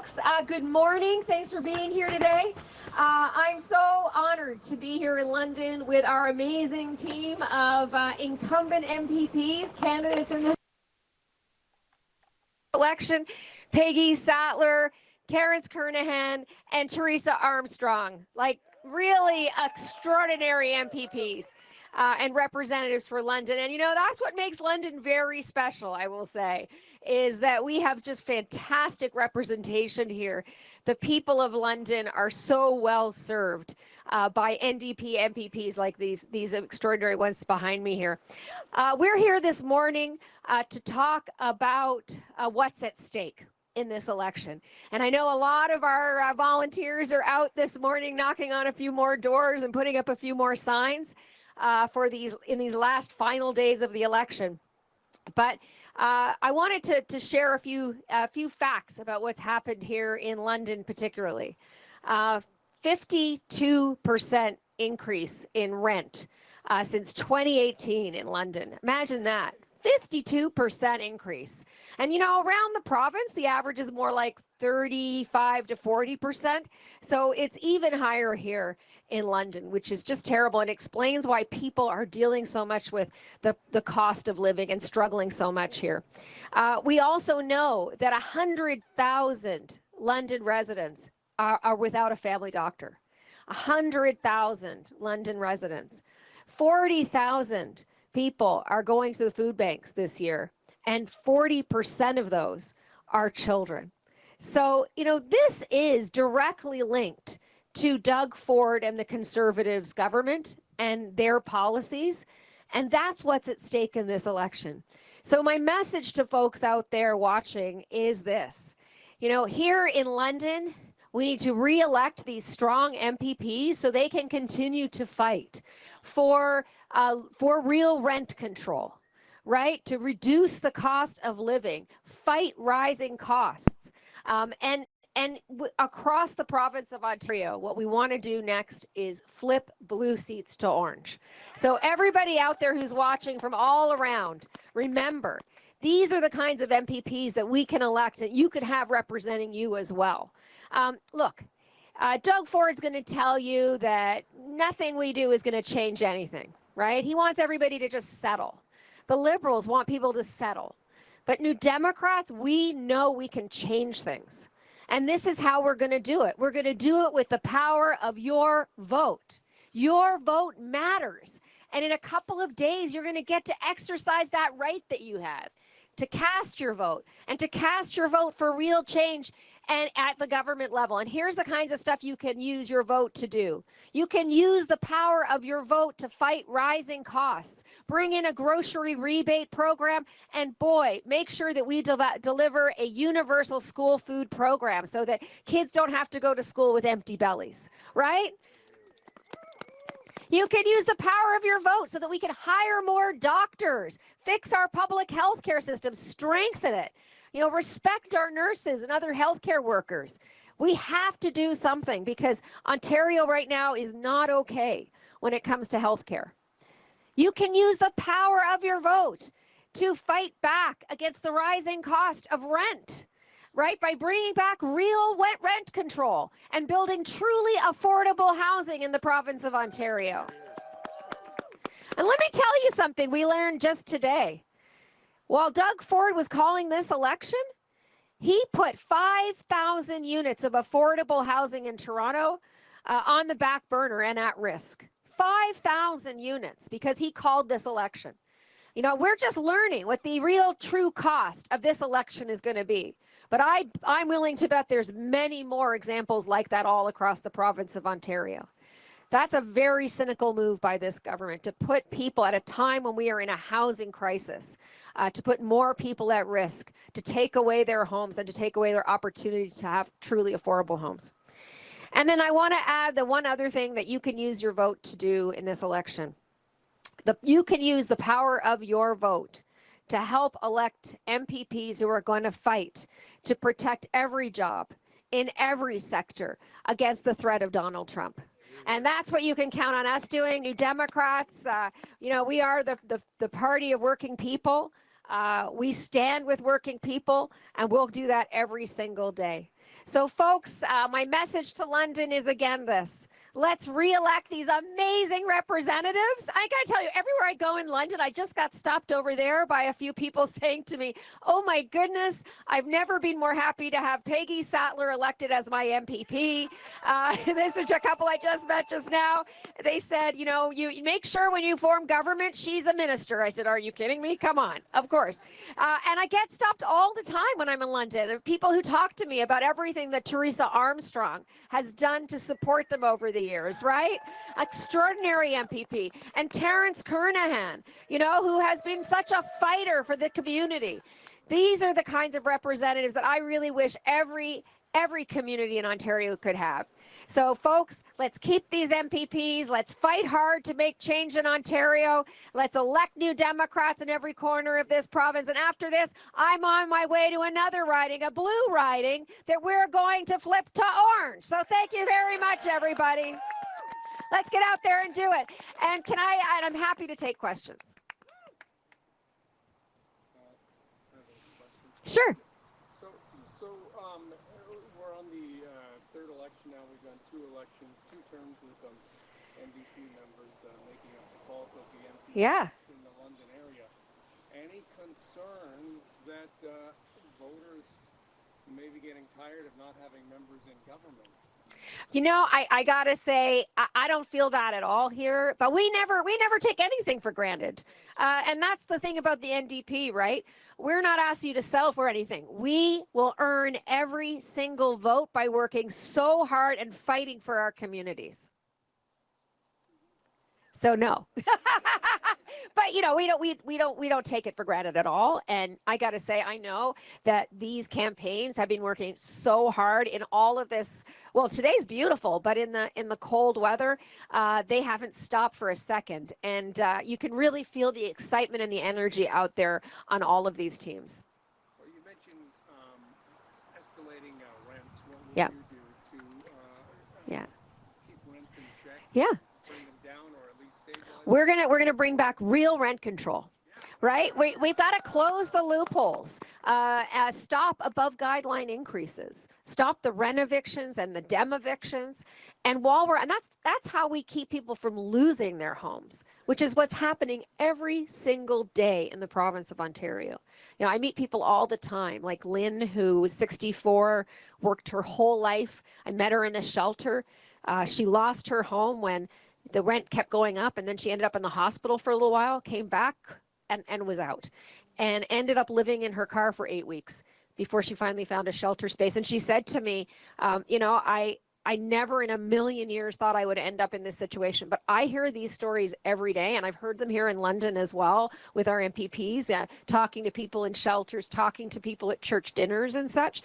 folks. Good morning. Thanks for being here today. I'm so honored to be here in London with our amazing team of incumbent MPPs, candidates in this election, Peggy Sattler, Terrence Kernahan, and Teresa Armstrong. Like, really extraordinary MPPs. And representatives for London. And you know, that's what makes London very special, I will say, is that we have just fantastic representation here. The people of London are so well served by NDP MPPs like these extraordinary ones behind me here. We're here this morning to talk about what's at stake in this election. And I know a lot of our volunteers are out this morning knocking on a few more doors and putting up a few more signs in these last final days of the election. But I wanted to share a few facts about what's happened here in London particularly. 52% increase in rent since 2018 in London. Imagine that. 52% increase. And you know, around the province, the average is more like 35 to 40%. So it's even higher here in London, which is just terrible and explains why people are dealing so much with the cost of living and struggling so much here. We also know that 100,000 London residents are without a family doctor. 100,000 London residents. 40,000 people are going to the food banks this year, and 40% of those are children. So, you know, this is directly linked to Doug Ford and the Conservatives government and their policies, and that's what's at stake in this election. So my message to folks out there watching is this. You know, here in London, we need to re-elect these strong MPPs so they can continue to fight for real rent control, right? To reduce the cost of living, fight rising costs. And across the province of Ontario, what we want to do next is flip blue seats to orange. So everybody out there who's watching from all around, remember, these are the kinds of MPPs that we can elect and you could have representing you as well. Look, Doug Ford's going to tell you that nothing we do is going to change anything, right? He wants everybody to just settle. The Liberals want people to settle. But New Democrats, we know we can change things. And this is how we're going to do it. We're going to do it with the power of your vote. Your vote matters. And in a couple of days, you're going to get to exercise that right that you have to cast your vote and to cast your vote for real change and at the government level. And here's the kinds of stuff you can use your vote to do. You can use the power of your vote to fight rising costs, bring in a grocery rebate program, and boy, make sure that we deliver a universal school food program so that kids don't have to go to school with empty bellies, right? You can use the power of your vote so that we can hire more doctors, fix our public health care system, strengthen it, you know, respect our nurses and other healthcare workers. We have to do something because Ontario right now is not okay when it comes to healthcare. You can use the power of your vote to fight back against the rising cost of rent, right? By bringing back real rent control and building truly affordable housing in the province of Ontario. And let me tell you something we learned just today. While Doug Ford was calling this election, he put 5,000 units of affordable housing in Toronto on the back burner and at risk. 5,000 units because he called this election. You know, we're just learning what the real true cost of this election is going to be. But I'm willing to bet there's many more examples like that all across the province of Ontario. That's a very cynical move by this government to put people at a time when we are in a housing crisis, to put more people at risk, to take away their homes and to take away their opportunity to have truly affordable homes. And then I want to add the one other thing that you can use your vote to do in this election. You can use the power of your vote to help elect MPPs who are going to fight to protect every job in every sector against the threat of Donald Trump. And that's what you can count on us doing. New Democrats, you know, we are the party of working people. We stand with working people, and we'll do that every single day. So, folks, my message to London is again this. Let's re-elect these amazing representatives. I got to tell you, everywhere I go in London, I just got stopped over there by a few people saying to me, oh my goodness, I've never been more happy to have Peggy Sattler elected as my MPP. This is a couple I just met just now. They said, you know, you make sure when you form government, she's a minister. I said, are you kidding me? Come on, of course. And I get stopped all the time when I'm in London of people who talk to me about everything that Teresa Armstrong has done to support them over the years, right? Extraordinary MPP. And Terence Kernahan, you know, who has been such a fighter for the community. These are the kinds of representatives that I really wish every community in Ontario could have. So folks, let's keep these MPPs. Let's fight hard to make change in Ontario. Let's elect new Democrats in every corner of this province. And after this, I'm on my way to another riding, a blue riding, that we're going to flip to orange. So thank you very much, everybody. Let's get out there and do it. And I'm happy to take questions. Sure. So we're on the third election now. We've done 2 elections, 2 terms with NDP members making up the bulk of the MPs in the London area. Any concerns that voters may be getting tired of not having members in government? You know, I gotta say, I don't feel that at all here. But we never take anything for granted, and that's the thing about the NDP, right? We're not asking you to sell for anything. We will earn every single vote by working so hard and fighting for our communities. So no. But you know, we don't take it for granted at all. And I got to say, I know that these campaigns have been working so hard in all of this. Well, today's beautiful, but in the cold weather, they haven't stopped for a second. And you can really feel the excitement and the energy out there on all of these teams. So you mentioned escalating rents. What will Yeah. you do to keep rents in check? Yeah. Bring them down or at least stabilize? We're gonna bring back real rent control. Right? We've got to close the loopholes, stop above guideline increases, stop the rent evictions and the dem evictions. And that's how we keep people from losing their homes, which is what's happening every single day in the province of Ontario. You know, I meet people all the time, like Lynn, who was 64, worked her whole life. I met her in a shelter. She lost her home when the rent kept going up, and then she ended up in the hospital for a little while, came back, and was out, and ended up living in her car for 8 weeks before she finally found a shelter space. And she said to me, you know, I never in a million years thought I would end up in this situation. But I hear these stories every day, and I've heard them here in London as well with our MPPs, talking to people in shelters, talking to people at church dinners and such.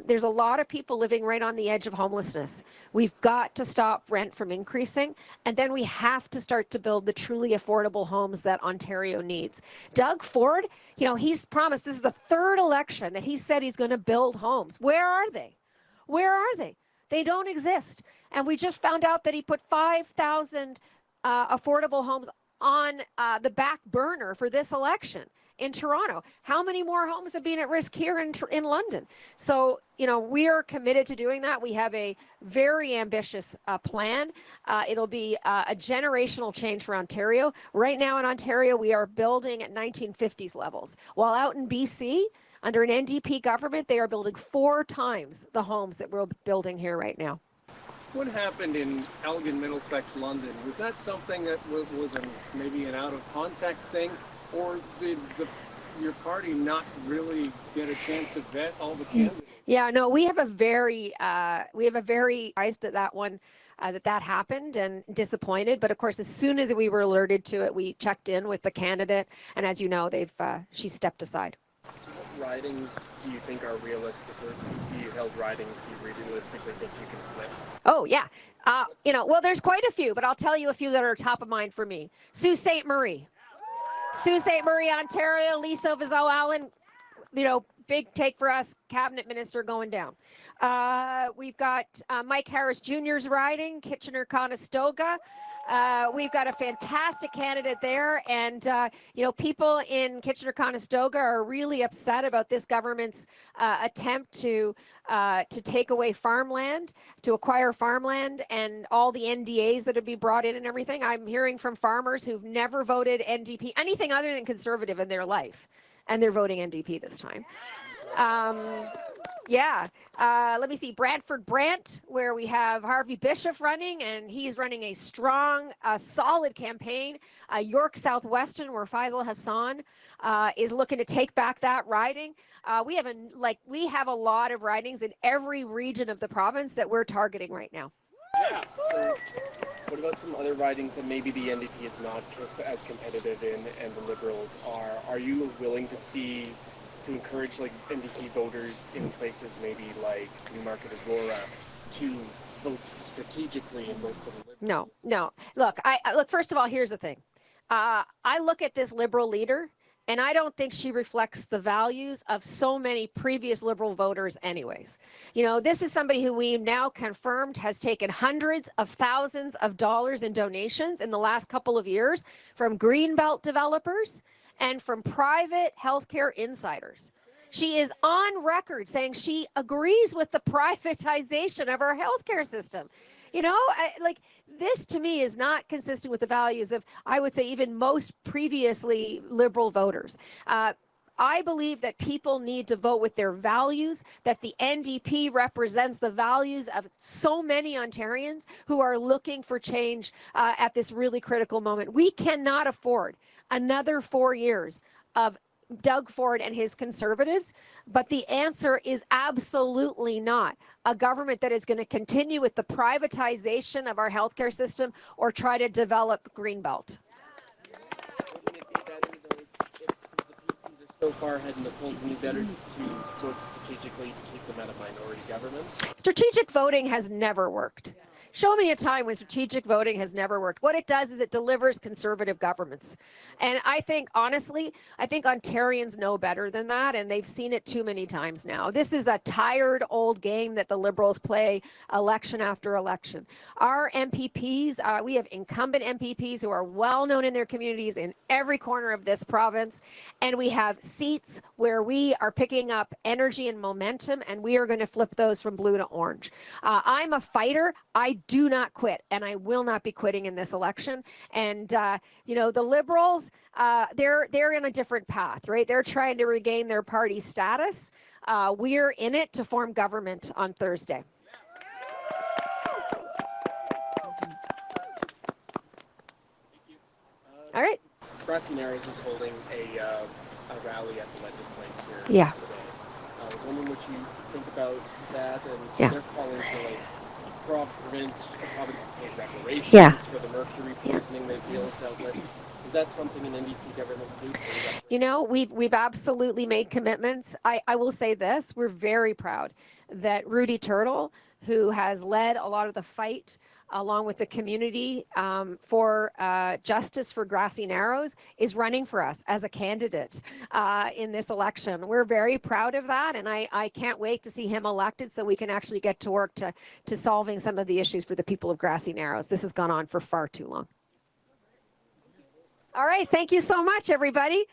There's a lot of people living right on the edge of homelessness. We've got to stop rent from increasing, and then we have to start to build the truly affordable homes that Ontario needs. Doug Ford, you know, he's promised, this is the 3rd election that he said he's going to build homes. Where are they? Where are they? They don't exist. And we just found out that he put 5,000 affordable homes on the back burner for this election in Toronto. How many more homes have been at risk here in London? So, you know, we are committed to doing that. We have a very ambitious plan. It'll be a generational change for Ontario. Right now in Ontario, we are building at 1950s levels. While out in BC, under an NDP government, they are building 4 times the homes that we're building here right now. What happened in Elgin, Middlesex, London? Was that something that was maybe an out-of-context thing? Or did your party not really get a chance to vet all the candidates? Yeah, no, we have a very surprised at that one, that happened, and disappointed. But of course, as soon as we were alerted to it, we checked in with the candidate, and as you know, she stepped aside. What ridings do you think are realistic, or BC-held ridings do you realistically think you can flip? Oh, yeah. You know, well, there's quite a few, but I'll tell you a few that are top of mind for me. Sault Ste. Marie. Sault Ste. Marie, Ontario, Lisa Vizeau Allen, you know, big take for us, cabinet minister going down. We've got Mike Harris Jr.'s riding, Kitchener-Conestoga. We've got a fantastic candidate there, and people in Kitchener-Conestoga are really upset about this government's attempt to take away farmland, to acquire farmland, and all the NDAs that would be brought in and everything. I'm hearing from farmers who've never voted NDP, anything other than Conservative in their life, and they're voting NDP this time. Yeah. Let me see. Brantford Brant, where we have Harvey Bishop running, and he's running a strong, solid campaign. York Southwestern, where Faisal Hassan is looking to take back that riding. We have a lot of ridings in every region of the province that we're targeting right now. Yeah. So what about some other ridings that maybe the NDP is not as competitive in, and the Liberals are? Are you willing to encourage like NDP voters in places maybe like Newmarket, Aurora, to vote strategically and vote for the Liberals? No. Look, first of all, here's the thing. I look at this Liberal leader, and I don't think she reflects the values of so many previous Liberal voters anyways. This is somebody who we've now confirmed has taken hundreds of thousands of dollars in donations in the last couple of years from Greenbelt developers and from private healthcare insiders. She is on record saying she agrees with the privatization of our healthcare system. This to me is not consistent with the values of, I would say, even most previously Liberal voters. I believe that people need to vote with their values, that the NDP represents the values of so many Ontarians who are looking for change at this really critical moment. We cannot afford another 4 years of Doug Ford and his Conservatives, but the answer is absolutely not a government that is going to continue with the privatization of our healthcare system or try to develop Greenbelt. Wouldn't it be better, though, if the PCs are so far ahead in the polls, wouldn't it be better to vote strategically to keep them at a minority government? Strategic voting has never worked. Show me a time when strategic voting has never worked. What it does is it delivers Conservative governments. And I think, honestly, Ontarians know better than that, and they've seen it too many times now. This is a tired old game that the Liberals play election after election. Our MPPs, we have incumbent MPPs who are well known in their communities in every corner of this province, and we have seats where we are picking up energy and momentum, and we are going to flip those from blue to orange. I'm a fighter. I do not quit, and I will not be quitting in this election. And the Liberals, they're in a different path, right? They're trying to regain their party status. We're in it to form government on Thursday. All right. Grassy Narrows is holding a rally at the legislature Yeah. today. I was wondering what you think about that, and Yeah. they're calling for province paid reparations Yeah. for the mercury poisoning they've dealt with. Is that something an NDP government would do? We've absolutely made commitments. I will say this, we're very proud that Rudy Turtle, who has led a lot of the fight along with the community for justice for Grassy Narrows, is running for us as a candidate in this election. We're very proud of that, and I can't wait to see him elected so we can actually get to work to solving some of the issues for the people of Grassy Narrows. This has gone on for far too long. All right, thank you so much, everybody.